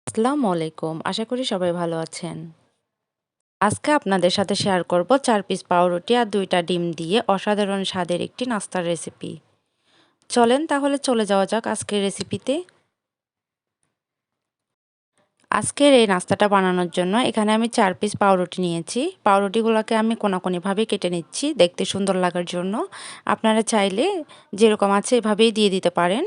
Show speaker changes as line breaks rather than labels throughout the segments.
আসসালামু আলাইকুম। আশা করি সবাই ভালো আছেন। আজকে আপনাদের সাথে শেয়ার করব ৪ পিস পাউরুটি আর ২ টা ডিম দিয়ে অসাধারণ স্বাদের একটি নাস্তার রেসিপি। চলেন তাহলে চলে যাওয়া যাক আজকের রেসিপিতে। আজকের এই নাস্তাটা বানানোর জন্য এখানে আমি ৪ পিস পাউরুটি নিয়েছি। পাউরুটিগুলোকে আমি কোনাকুনিভাবে কেটে নিচ্ছি দেখতে সুন্দর লাগার জন্য। আপনারা চাইলে যেরকম আছে এভাবেই দিয়ে দিতে পারেন।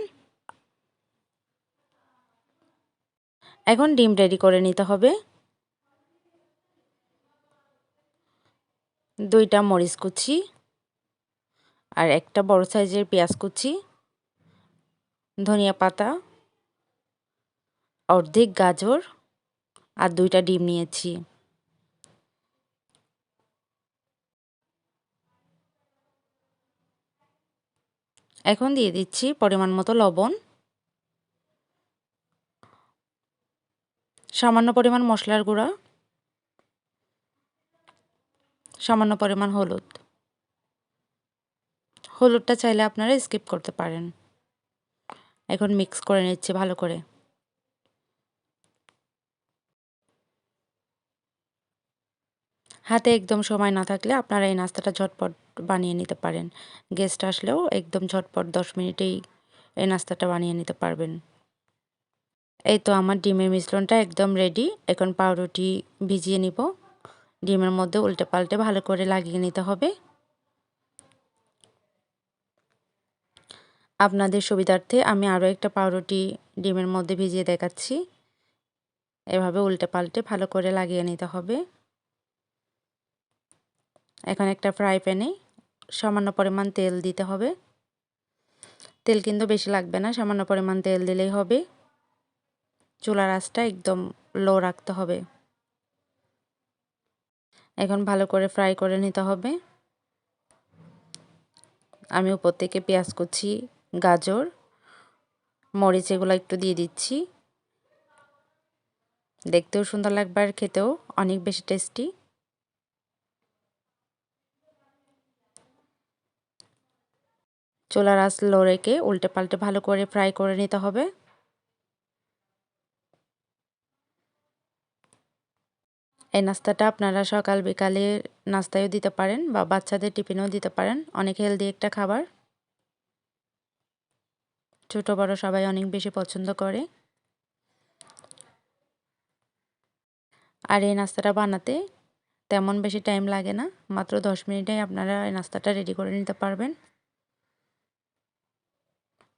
এখন ডিম রেডি করে নিতে হবে। ২ টা মরিচ কুচি আর একটা বড় সাইজের পেঁয়াজ কুচি, ধনিয়া পাতা, অর্ধেক গাজর আর ২ টা ডিম নিয়েছি। এখন দিয়ে দিচ্ছি পরিমাণ মতো লবণ, সামান্য পরিমাণ মশলার গুঁড়া, সামান্য পরিমাণ হলুদ। হলুদটা চাইলে আপনারা স্কিপ করতে পারেন। এখন মিক্স করে নিচ্ছি ভালো করে। হাতে একদম সময় না থাকলে আপনারা এই নাস্তাটা ঝটপট বানিয়ে নিতে পারেন। গেস্ট আসলেও একদম ঝটপট ১০ মিনিটেই এই নাস্তাটা বানিয়ে নিতে পারবেন। এই তো আমার ডিমের মিশ্রণটা একদম রেডি। এখন পাউরুটি ভিজিয়ে নিব। ডিমের মধ্যে উল্টে পাল্টে ভালো করে লাগিয়ে নিতে হবে। আপনাদের সুবিধার্থে আমি আরও একটা পাউরুটি ডিমের মধ্যে ভিজিয়ে দেখাচ্ছি। এভাবে উল্টে পাল্টে ভালো করে লাগিয়ে নিতে হবে। এখন একটা ফ্রাই প্যানে সামান্য পরিমাণ তেল দিতে হবে। তেল কিন্তু বেশি লাগবে না, সামান্য পরিমাণ তেল দিলেই হবে। চুলার আঁচটা একদম লো রাখতে হবে। এখন ভালো করে ফ্রাই করে নিতে হবে। আমি উপর থেকে পেঁয়াজ কুচি, গাজর, মরিচ এগুলো একটু দিয়ে দিচ্ছি। দেখতেও সুন্দর লাগবে আর খেতেও অনেক বেশি টেস্টি। চুলার আঁচ লো রেখে উল্টে পাল্টে ভালো করে ফ্রাই করে নিতে হবে। এই নাস্তাটা আপনারা সকাল বিকালে নাস্তায়ও দিতে পারেন বা বাচ্চাদের টিফিনেও দিতে পারেন। অনেক হেলদি একটা খাবার। ছোট বড় সবাই অনেক বেশি পছন্দ করে। আর এই নাস্তাটা বানাতে তেমন বেশি টাইম লাগে না। মাত্র ১০ মিনিটেই আপনারা এই নাস্তাটা রেডি করে নিতে পারবেন।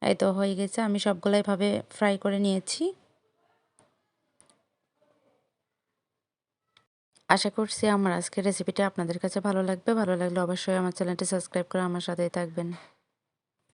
এই তো হয়ে গেছে। আমি সবগুলো এভাবে ফ্রাই করে নিয়েছি। আশা করছি আমার আজকের রেসিপিটা আপনাদের কাছে ভালো লাগবে। ভালো লাগলে অবশ্যই আমার চ্যানেলটি সাবস্ক্রাইব করে আমার সাথেই থাকবেন।